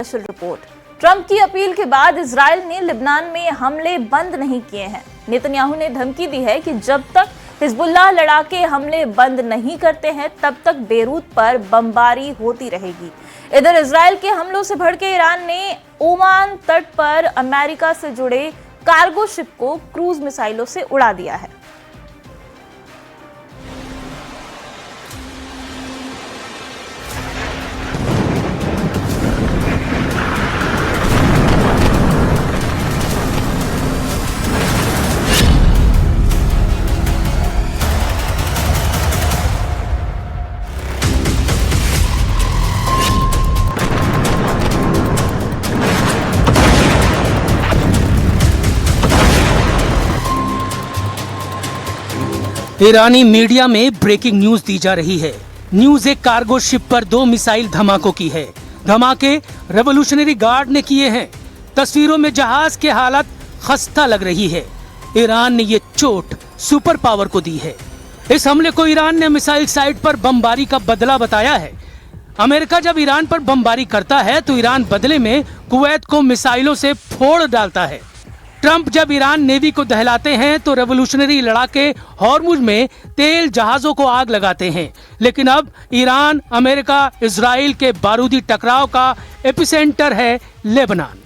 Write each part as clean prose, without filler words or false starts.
Special report. Trump की appeal के बाद इजराइल ने लिबनान में हमले बंद नहीं किए हैं। नेतन्याहू ने धमकी दी है कि जब तक हिजबुल्लाह लड़ाके हमले बंद नहीं करते हैं तब तक बेरूत पर बमबारी होती रहेगी। इधर इजराइल के हमलों से भड़के ईरान ने ओमान तट पर अमेरिका से जुड़े कार्गो शिप को क्रूज मिसाइलों से उड़ा दिया है। ईरानी मीडिया में ब्रेकिंग न्यूज दी जा रही है। न्यूज एक कार्गो शिप पर 2 मिसाइल धमाकों की है। धमाके रेवोल्यूशनरी गार्ड ने किए हैं। तस्वीरों में जहाज की हालत खस्ता लग रही है। ईरान ने ये चोट सुपर पावर को दी है। इस हमले को ईरान ने मिसाइल साइट पर बमबारी का बदला बताया है। अमेरिका जब ईरान पर बमबारी करता है तो ईरान बदले में कुवैत को मिसाइलों से फोड़ डालता है। ट्रंप जब ईरान नेवी को दहलाते हैं तो रेवोल्यूशनरी लड़ाके हॉर्मुज में तेल जहाजों को आग लगाते हैं। लेकिन अब ईरान अमेरिका इजराइल के बारूदी टकराव का एपिसेंटर है लेबनान।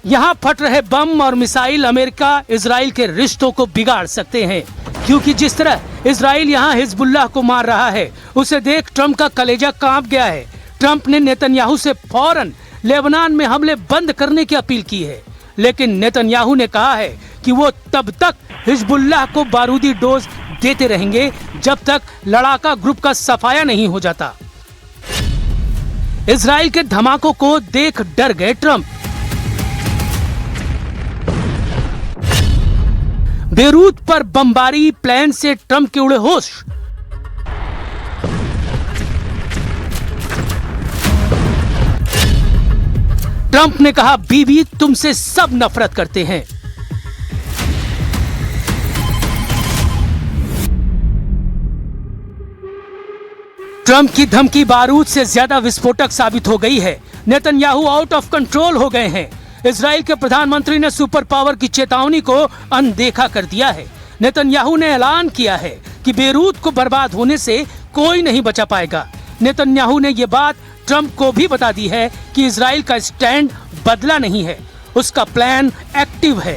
यहाँ फट रहे बम और मिसाइल अमेरिका इजराइल के रिश्तों को बिगाड़ सकते हैं, क्योंकि जिस तरह इजराइल यहाँ हिजबुल्लाह को मार रहा है उसे देख ट्रंप का कलेजा कांप गया है। ट्रंप ने नेतन्याहू से फौरन लेबनान में हमले बंद करने की अपील की है, लेकिन नेतन्याहू ने कहा है कि वो तब तक हिजबुल्लाह को बारूदी डोज देते रहेंगे जब तक लड़ाका ग्रुप का सफाया नहीं हो जाता। इजराइल के धमाकों को देख डर गए ट्रंप। बेरूत पर बमबारी, प्लेन से ट्रंप के उड़े होश। ट्रंप ने कहा, बीबी तुमसे सब नफरत करते हैं। ट्रंप की धमकी बारूद से ज्यादा विस्फोटक साबित हो गई है। नेतन्याहू आउट ऑफ कंट्रोल हो गए हैं। इजराइल के प्रधानमंत्री ने सुपर पावर की चेतावनी को अनदेखा कर दिया है। नेतन्याहू ने ऐलान किया है कि बेरूत को बर्बाद होने से कोई नहीं बचा पाएगा। नेतन्याहू ने यह बात ट्रंप को भी बता दी है कि इजराइल का स्टैंड बदला नहीं है, उसका प्लान एक्टिव है।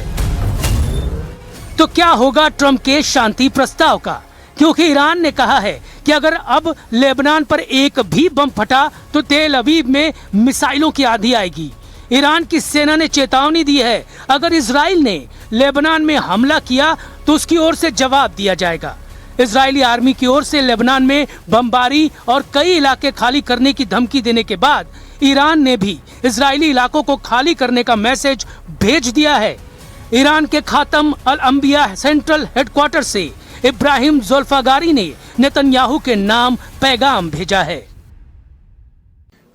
तो क्या होगा ट्रंप के शांति प्रस्ताव का? क्योंकि ईरान ने कहा है कि अगर अब लेबनान पर एक भी बम फटा तो तेल अवीव में मिसाइलों की आंधी आएगी। ईरान की सेना ने चेतावनी दी है, अगर इजराइल ने लेबनान में हमला किया तो उसकी ओर से जवाब दिया जाएगा। इजरायली आर्मी की ओर से लेबनान में बमबारी और कई इलाके खाली करने की धमकी देने के बाद ईरान ने भी इजरायली इलाकों को खाली करने का मैसेज भेज दिया है। ईरान के खातम अल अंबिया सेंट्रल हेडक्वार्टर से इब्राहिम ज़ुल्फ़ागारी ने नेतन्याहू के नाम पैगाम भेजा है।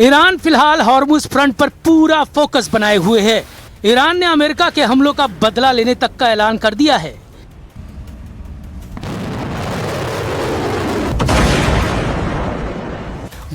ईरान फिलहाल हॉर्मुज फ्रंट पर पूरा फोकस बनाए हुए है। ईरान ने अमेरिका के हमलों का बदला लेने तक का ऐलान कर दिया है।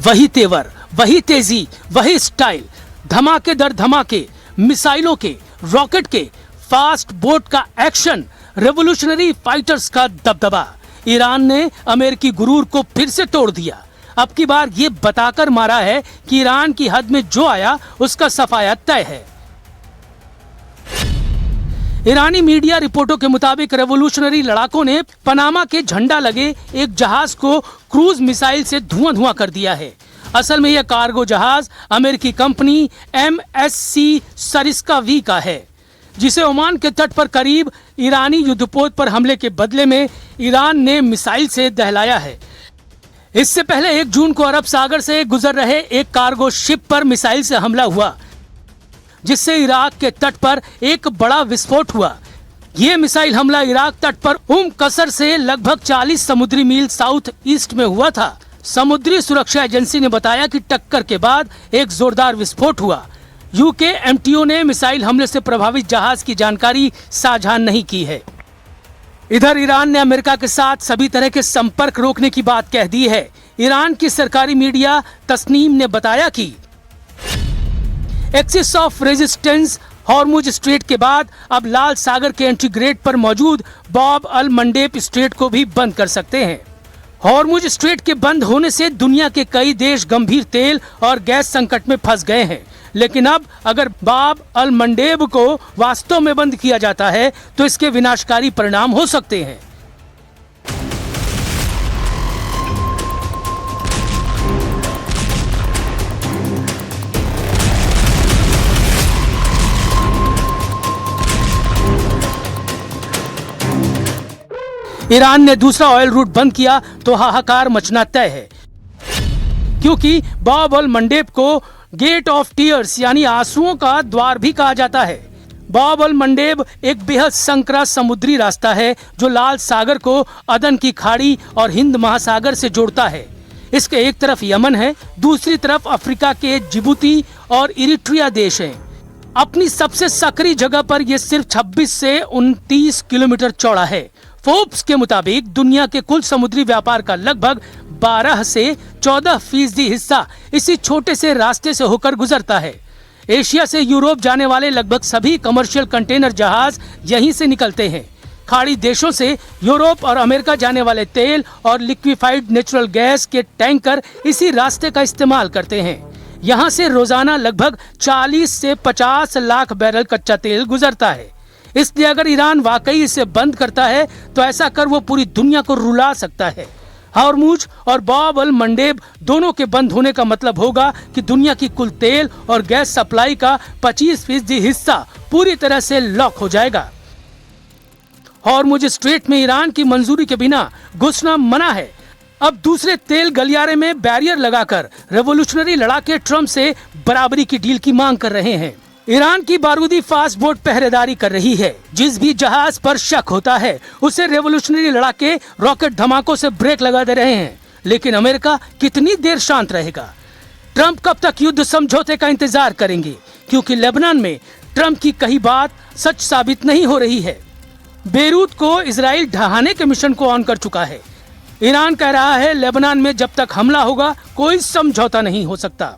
वही तेवर, वही तेजी, वही स्टाइल, धमाके दर धमाके, मिसाइलों के, रॉकेट के, फास्ट बोट का एक्शन, रेवोल्यूशनरी फाइटर्स का दबदबा। ईरान ने अमेरिकी गुरूर को फिर से तोड़ दिया। अब की बार ये बताकर मारा है कि ईरान की हद में जो आया उसका सफाया तय है। ईरानी मीडिया रिपोर्टों के मुताबिक रेवोल्यूशनरी लड़ाकों ने पनामा के झंडा लगे एक जहाज को क्रूज मिसाइल से धुआं कर दिया है। असल में यह कार्गो जहाज अमेरिकी कंपनी MSC सरिस्का V का है, जिसे ओमान के तट पर करीब ईरानी युद्धपोत पर हमले के बदले में ईरान ने मिसाइल से दहलाया है। इससे पहले 1 जून को अरब सागर से गुजर रहे एक कार्गो शिप पर मिसाइल से हमला हुआ, जिससे इराक के तट पर एक बड़ा विस्फोट हुआ। ये मिसाइल हमला इराक तट पर कसर से लगभग 40 समुद्री मील साउथ ईस्ट में हुआ था। समुद्री सुरक्षा एजेंसी ने बताया कि टक्कर के बाद एक जोरदार विस्फोट हुआ। यूके एमटीओ ने मिसाइल हमले से प्रभावित जहाज की जानकारी साझा नहीं की है। इधर ईरान ने अमेरिका के साथ सभी तरह के संपर्क रोकने की बात कह दी है। ईरान की सरकारी मीडिया तस्नीम ने बताया कि axis of resistance Hormuz strait के बाद अब लाल सागर के एंट्री गेट पर मौजूद बाब अल मंडेब स्ट्रेट को भी बंद कर सकते हैं। हॉर्मुज स्ट्रेट के बंद होने से दुनिया के कई देश गंभीर तेल और गैस संकट में फंस गए हैं, लेकिन अब अगर बाब अल मंडेब को वास्तव में बंद किया जाता है तो इसके विनाशकारी परिणाम हो सकते हैं। ईरान ने दूसरा ऑयल रूट बंद किया तो हाहाकार मचना तय है, क्योंकि बाब अल मंडेब को गेट ऑफ टीयर्स यानी आंसुओं का द्वार भी कहा जाता है। बाब अल मंडेब एक बेहद संकरा समुद्री रास्ता है जो लाल सागर को अदन की खाड़ी और हिंद महासागर से जोड़ता है। इसके एक तरफ यमन है, दूसरी तरफ अफ्रीका के जिबूती और इरिट्रिया देश हैं। अपनी सबसे सकरी जगह पर यह सिर्फ 26 से 29 किलोमीटर चौड़ा है। फोर्ब्स के मुताबिक दुनिया के कुल समुद्री व्यापार का लगभग 12 से 14% हिस्सा इसी छोटे से रास्ते से होकर गुजरता है। एशिया से यूरोप जाने वाले लगभग सभी कमर्शियल कंटेनर जहाज यहीं से निकलते हैं। खाड़ी देशों से यूरोप और अमेरिका जाने वाले तेल और लिक्विफाइड नेचुरल गैस के टैंकर इसी रास्ते का इस्तेमाल करते हैं। यहाँ से रोजाना लगभग 40 से 50 लाख बैरल कच्चा तेल गुजरता है। इसलिए अगर ईरान वाकई इसे बंद करता है तो ऐसा कर वो पूरी दुनिया को रुला सकता है। हॉर्मुज और बाब अल मंडेब दोनों के बंद होने का मतलब होगा कि दुनिया की कुल तेल और गैस सप्लाई का 25% हिस्सा पूरी तरह से लॉक हो जाएगा। हॉर्मुज स्ट्रेट में ईरान की मंजूरी के बिना घुसना मना है। अब दूसरे तेल गलियारे में बैरियर लगाकर रेवोल्यूशनरी लड़ाके ट्रंप से बराबरी की डील की मांग कर रहे हैं। ईरान की बारूदी फास्ट बोट पहरेदारी कर रही है। जिस भी जहाज पर शक होता है उसे रेवोल्यूशनरी लड़ाके रॉकेट धमाकों से ब्रेक लगा दे रहे हैं। लेकिन अमेरिका कितनी देर शांत रहेगा? ट्रंप कब तक युद्ध समझौते का इंतजार करेंगे? क्योंकि लेबनान में ट्रंप की कही बात सच साबित नहीं हो रही है। बेरूत को इजराइल ढहाने के मिशन को ऑन कर चुका है। ईरान कह रहा है लेबनान में जब तक हमला होगा कोई समझौता नहीं हो सकता।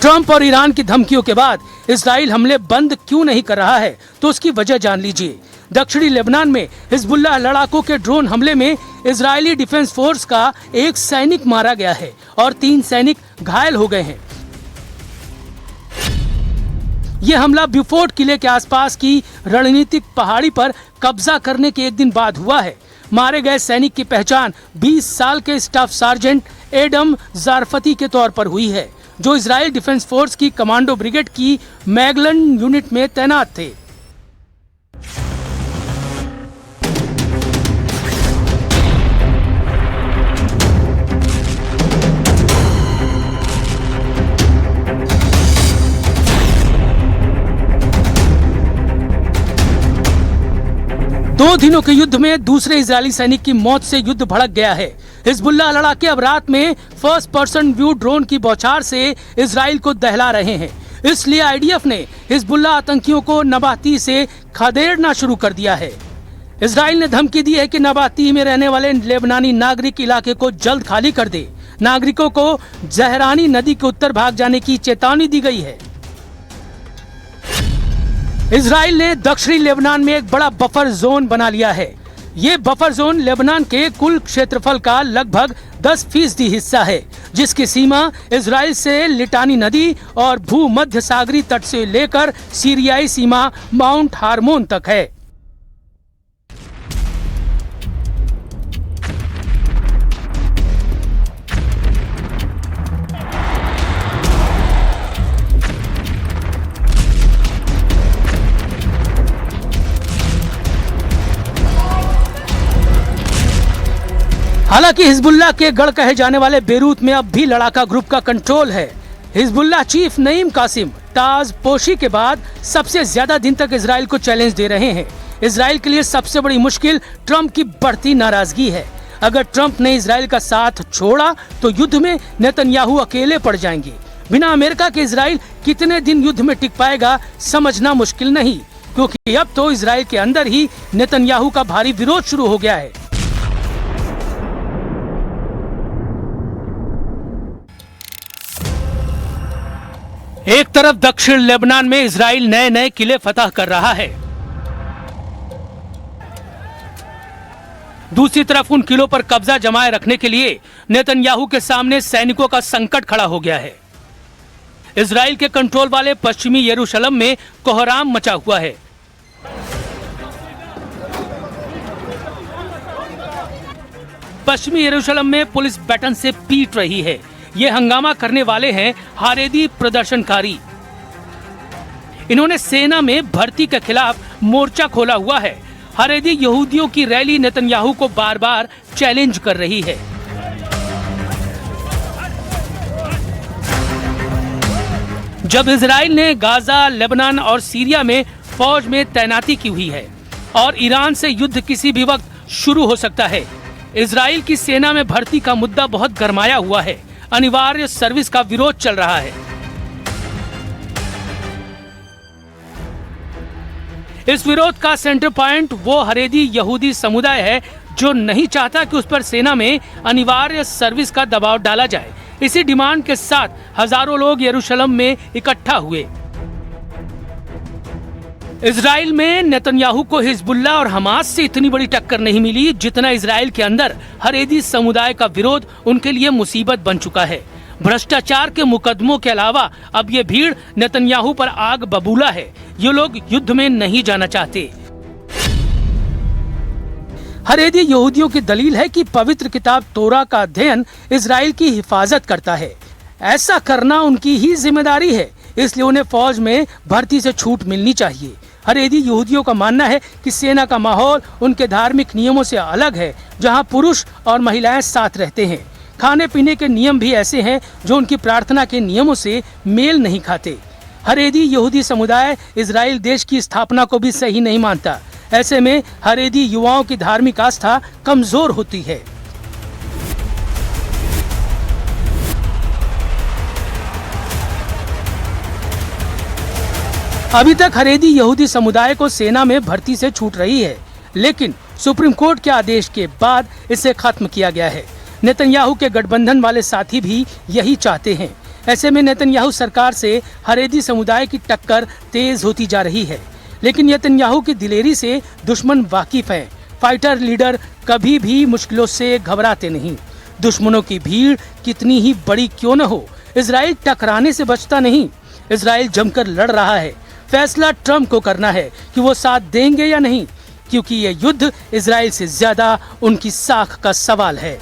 ट्रंप और ईरान की धमकियों के बाद इजराइल हमले बंद क्यों नहीं कर रहा है तो उसकी वजह जान लीजिए। दक्षिणी लेबनान में हिजबुल्लाह लड़ाकों के ड्रोन हमले में इजरायली डिफेंस फोर्स का एक सैनिक मारा गया है और 3 सैनिक घायल हो गए हैं। यह हमला ब्यूफोर्ट किले के आसपास की रणनीतिक पहाड़ी पर कब्जा करने के एक दिन बाद हुआ है। मारे गए सैनिक की पहचान 20 साल के स्टाफ सार्जेंट एडम जारफती के तौर पर हुई है, जो इजराइल डिफेंस फोर्स की कमांडो ब्रिगेड की मैगलन यूनिट में तैनात थे। दो दिनों के युद्ध में दूसरे इजरायली सैनिक की मौत से युद्ध भड़क गया है। हिजबुल्लाह लड़ाके अब रात में फर्स्ट पर्सन व्यू ड्रोन की बौछार से इजराइल को दहला रहे हैं। इसलिए आईडीएफ ने हिजबुल्लाह आतंकियों को नबाती से खदेड़ना शुरू कर दिया है। इजराइल ने धमकी दी है कि नबाती में रहने वाले लेबनानी नागरिक इलाके को जल्द खाली कर दे। नागरिकों को जहरानी नदी के उत्तर भाग जाने की चेतावनी दी गई है। इजराइल ने दक्षिणी लेबनान में एक बड़ा बफर जोन बना लिया है। ये बफर जोन लेबनान के कुल क्षेत्रफल का लगभग 10% हिस्सा है, जिसकी सीमा इजराइल से लिटानी नदी और भूमध्य सागरीय तट से लेकर सीरियाई सीमा माउंट हार्मोन तक है। हालांकि हिजबुल्लाह के गढ़ कहे जाने वाले बेरूत में अब भी लड़ाका ग्रुप का कंट्रोल है। हिजबुल्लाह चीफ नईम कासिम ताज पोशी के बाद सबसे ज्यादा दिन तक इजराइल को चैलेंज दे रहे हैं। इजराइल के लिए सबसे बड़ी मुश्किल ट्रंप की बढ़ती नाराजगी है। अगर ट्रंप ने इजराइल का साथ छोड़ा तो युद्ध में नेतन्याहू अकेले पड़ जाएंगे। बिना अमेरिका के इजराइल कितने दिन युद्ध में टिक पाएगा समझना मुश्किल नहीं, क्योंकि अब तो इजराइल के अंदर ही नेतन्याहू का भारी विरोध शुरू हो गया है। एक तरफ दक्षिण लेबनान में इजराइल नए नए किले फतह कर रहा है, दूसरी तरफ उन किलों पर कब्जा जमाए रखने के लिए नेतन्याहू के सामने सैनिकों का संकट खड़ा हो गया है। इजराइल के कंट्रोल वाले पश्चिमी यरूशलेम में कोहराम मचा हुआ है। पश्चिमी यरूशलेम में पुलिस बैटन से पीट रही है। ये हंगामा करने वाले हैं हारेदी प्रदर्शनकारी। इन्होंने सेना में भर्ती के खिलाफ मोर्चा खोला हुआ है। हारेदी यहूदियों की रैली नेतन्याहू को बार बार चैलेंज कर रही है। जब इजराइल ने गाजा, लेबनान और सीरिया में फौज में तैनाती की हुई है और ईरान से युद्ध किसी भी वक्त शुरू हो सकता है। इजराइल की सेना में भर्ती का मुद्दा बहुत गरमाया हुआ है। अनिवार्य सर्विस का विरोध चल रहा है। इस विरोध का सेंटर पॉइंट वो हारेदी यहूदी समुदाय है जो नहीं चाहता कि उस पर सेना में अनिवार्य सर्विस का दबाव डाला जाए। इसी डिमांड के साथ हजारों लोग यरूशलेम में इकट्ठा हुए। इजराइल में नेतन्याहू को हिजबुल्लाह और हमास से इतनी बड़ी टक्कर नहीं मिली जितना इजराइल के अंदर हारेदी समुदाय का विरोध उनके लिए मुसीबत बन चुका है। भ्रष्टाचार के मुकदमों के अलावा अब ये भीड़ नेतन्याहू पर आग बबूला है। ये लोग युद्ध में नहीं जाना चाहते। हारेदी यहूदियों की दलील है कि पवित्र किताब तोरा का अध्ययन इजराइल की हिफाजत करता है। ऐसा करना उनकी ही जिम्मेदारी है, इसलिए उन्हें फौज में भर्ती से छूट मिलनी चाहिए। हारेदी यहूदियों का मानना है कि सेना का माहौल उनके धार्मिक नियमों से अलग है, जहां पुरुष और महिलाएं साथ रहते हैं। खाने पीने के नियम भी ऐसे हैं जो उनकी प्रार्थना के नियमों से मेल नहीं खाते। हारेदी यहूदी समुदाय इजराइल देश की स्थापना को भी सही नहीं मानता। ऐसे में हारेदी युवाओं की धार्मिक आस्था कमजोर होती है। अभी तक हारेदी यहूदी समुदाय को सेना में भर्ती से छूट रही है, लेकिन सुप्रीम कोर्ट के आदेश के बाद इसे खत्म किया गया है। नेतन्याहू के गठबंधन वाले साथी भी यही चाहते हैं। ऐसे में नेतन्याहू सरकार से हारेदी समुदाय की टक्कर तेज होती जा रही है, लेकिन नेतन्याहू की दिलेरी से दुश्मन वाकिफ हैं। फाइटर लीडर कभी भी मुश्किलों से घबराते नहीं। दुश्मनों की भीड़ कितनी ही बड़ी क्यों न हो, इजराइल टकराने से बचता नहीं। इजराइल जमकर लड़ रहा है। फैसला ट्रंप को करना है कि वो साथ देंगे या नहीं, क्योंकि ये युद्ध इजराइल से ज्यादा उनकी साख का सवाल है।